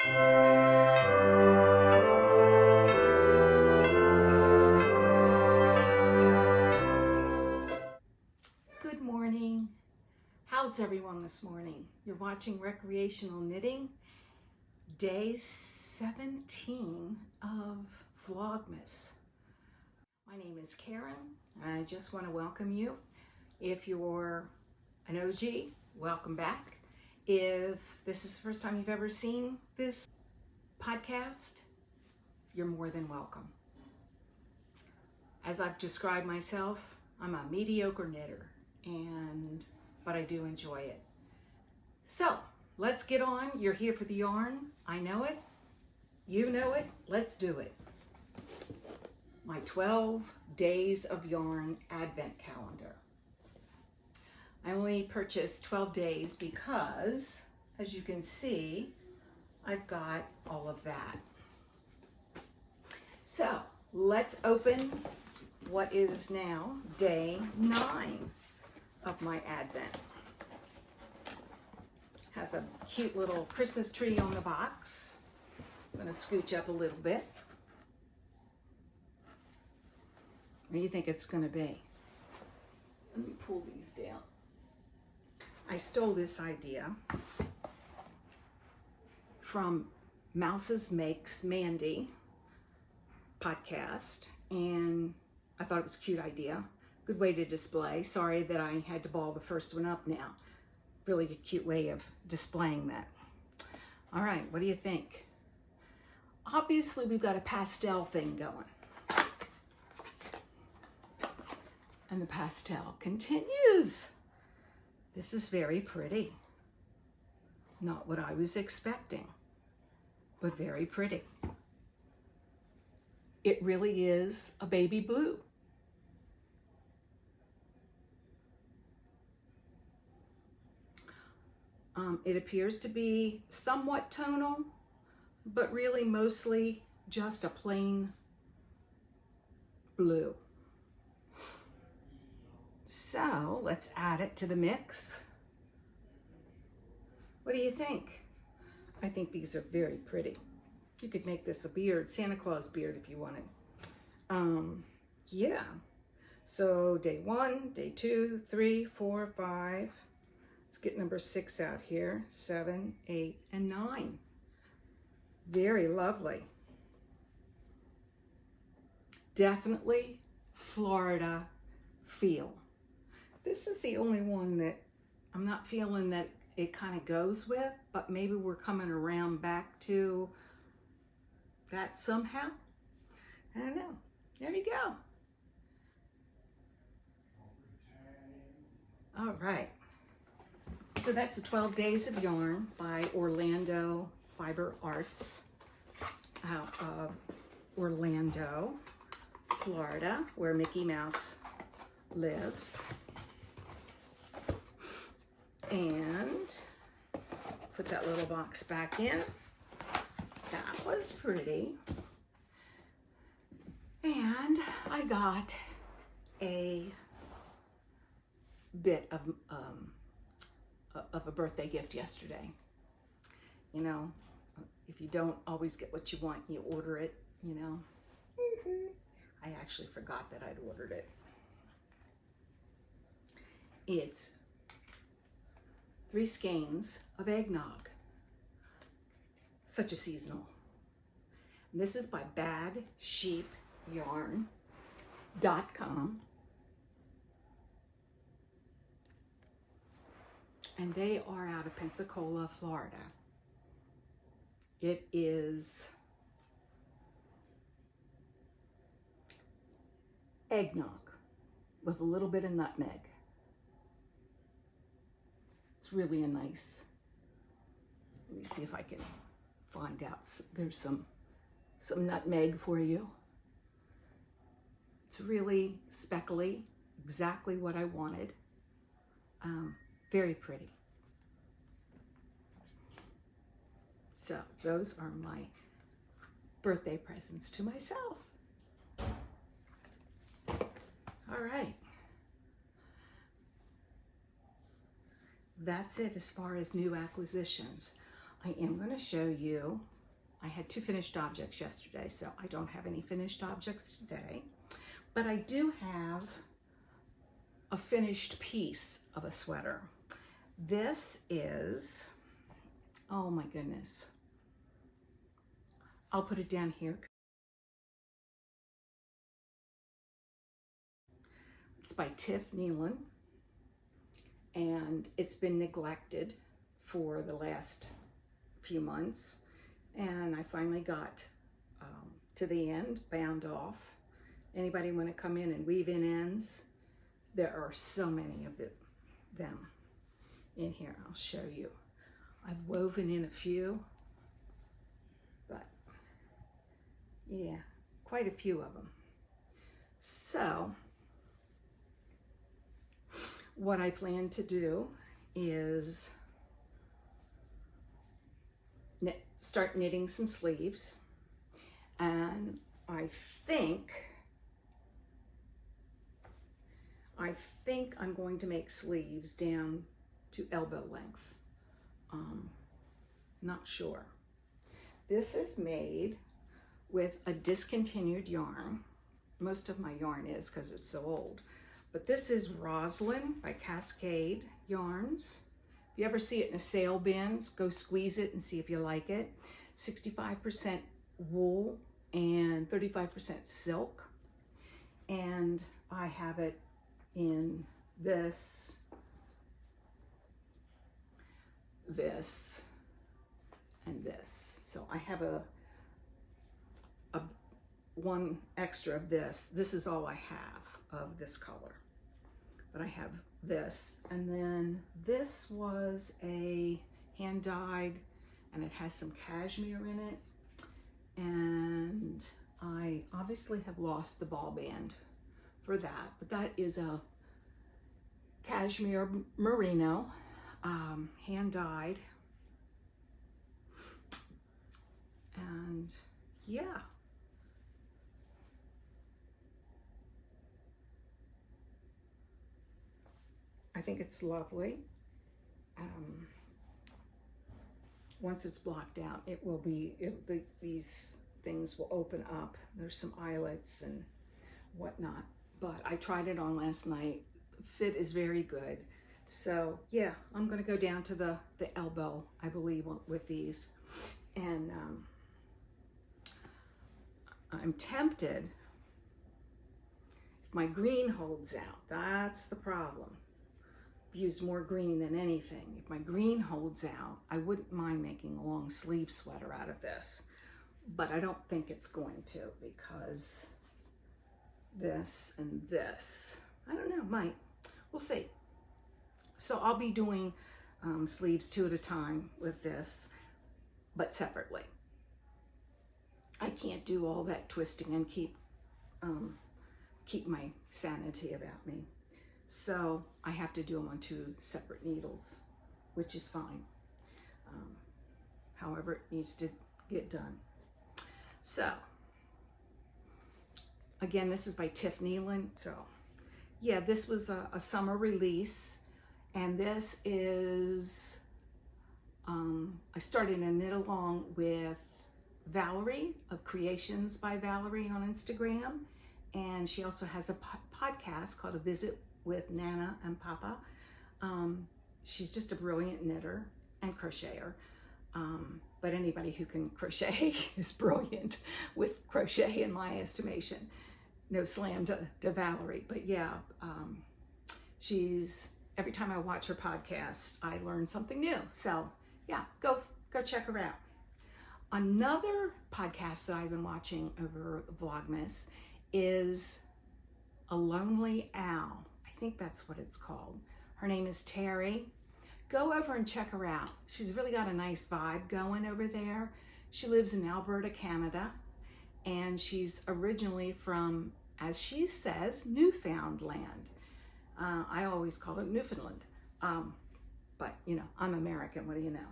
Good morning. How's everyone this morning? You're watching Recreational Knitting, day 17 of Vlogmas. My name is Karen, and I just want to welcome you. If you're an OG, welcome back. If this is the first time you've ever seen this podcast, you're more than welcome. As I've described myself, I'm a mediocre knitter, but I do enjoy it. So let's get on. You're here for the yarn. I know it. You know it. Let's do it. My 12 days of yarn advent calendar. I only purchased 12 days because, as you can see, I've got all of that. So let's open what is now day 9 of my advent. Has a cute little Christmas tree on the box. I'm going to scooch up a little bit. What do you think it's going to be? Let me pull these down. I stole this idea from Mouses Makes Mandy podcast, and I thought it was a cute idea. Good way to display. Sorry that I had to ball the first one up now. Really a cute way of displaying that. All right, what do you think? Obviously, we've got a pastel thing going. And the pastel continues. This is very pretty. Not what I was expecting, but very pretty. It really is a baby blue. It appears to be somewhat tonal, but really mostly just a plain blue. So let's add it to the mix. What do you think? I think these are very pretty. You could make this a beard, Santa Claus beard if you wanted. Yeah. So day 1, day 2, 3, 4, 5. Let's get number 6 out here. 7, 8, and 9. Very lovely. Definitely Florida feel. This is the only one that I'm not feeling that it kind of goes with, but maybe we're coming around back to that somehow. I don't know. There you go. All right. So that's the 12 Days of Yarn by Orlando Fiber Arts out of Orlando, Florida, where Mickey Mouse lives. And put that little box back in. That was pretty. And I got a bit of a birthday gift yesterday. You know, if you don't always get what you want, you order it, you know. I actually forgot that I'd ordered it. It's 3 skeins of eggnog. Such a seasonal. And this is by badsheepyarn.com. And they are out of Pensacola, Florida. It is eggnog with a little bit of nutmeg. It's really a nice, let me see if I can find out. There's some nutmeg for you. It's really speckly, exactly what I wanted. Very pretty. So those are my birthday presents to myself. All right. That's it as far as new acquisitions. I am going to show you I had 2 finished objects yesterday, so I don't have any finished objects today. But I do have a finished piece of a sweater. This is, oh my goodness. I'll put it down here. It's by Tiff Nealon, and it's been neglected for the last few months, and I finally got to the end, bound off. Anybody want to come in and weave in ends? There are so many of them in here. I'll show you. I've woven in a few, but yeah, quite a few of them. So what I plan to do is start knitting some sleeves, and I think I'm going to make sleeves down to elbow length. Not sure. This is made with a discontinued yarn. Most of my yarn is because it's so old. But this is Roslyn by Cascade Yarns. If you ever see it in a sale bin, go squeeze it and see if you like it. 65% wool and 35% silk. And I have it in this, and this. So I have a one extra of this. This is all I have of this color. But I have this, and then this was a hand dyed, and it has some cashmere in it, and I obviously have lost the ball band for that, but that is a cashmere merino, hand dyed, and yeah. I think it's lovely. Once it's blocked out, these things will open up. There's some eyelets and whatnot, but I tried it on last night. Fit is very good. So yeah, I'm gonna go down to the elbow, I believe, with these. And I'm tempted, if my green holds out, that's the problem. Use more green than anything. If my green holds out, I wouldn't mind making a long sleeve sweater out of this, but I don't think it's going to, because this and this, I don't know, might, we'll see. So I'll be doing sleeves 2 at a time with this, but separately. I can't do all that twisting and keep my sanity about me. So I have to do them on 2 separate needles, which is fine. However it needs to get done. So again, this is by Tiff Nealon. So yeah, this was a summer release, and this is, I started a knit along with Valerie of Creations by Valerie on Instagram, and she also has a podcast called A Visit with Nana and Papa. She's just a brilliant knitter and crocheter, but anybody who can crochet is brilliant with crochet in my estimation. No slam to Valerie, but yeah, every time I watch her podcast, I learn something new. So yeah, go check her out. Another podcast that I've been watching over Vlogmas is A Lonely Owl. I think that's what it's called. Her name is Terry. Go over and check her out. She's really got a nice vibe going over there. She lives in Alberta, Canada, and she's originally from, as she says, Newfoundland. I always call it Newfoundland, but you know, I'm American, what do you know?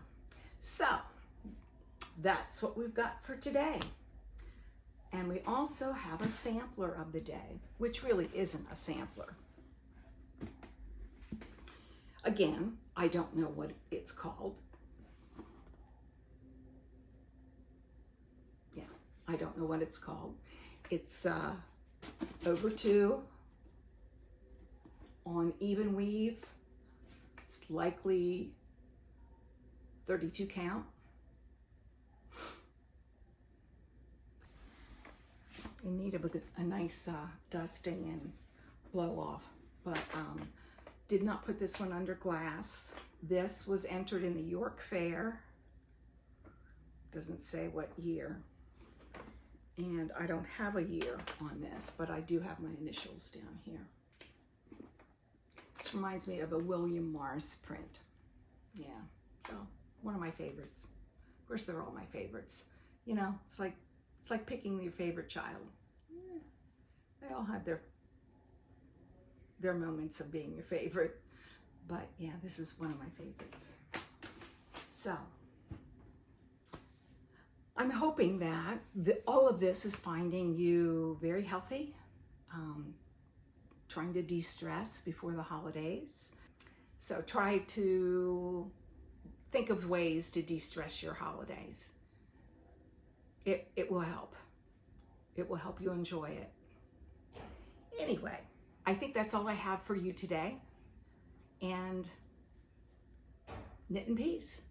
So that's what we've got for today. And we also have a sampler of the day, which really isn't a sampler. Again, I don't know what it's called. I don't know what it's called. It's over 2 on even weave. It's likely 32 count. In need of a nice dusting and blow off, but did not put this one under glass. This was entered in the York Fair. Doesn't say what year. And I don't have a year on this, but I do have my initials down here. This reminds me of a William Morris print. Yeah, so one of my favorites. Of course, they're all my favorites. You know, it's like picking your favorite child. Yeah. They all have their moments of being your favorite. But yeah, this is one of my favorites. So I'm hoping that all of this is finding you very healthy, trying to de-stress before the holidays. So try to think of ways to de-stress your holidays. It will help. It will help you enjoy it. Anyway, I think that's all I have for you today. And knit in peace.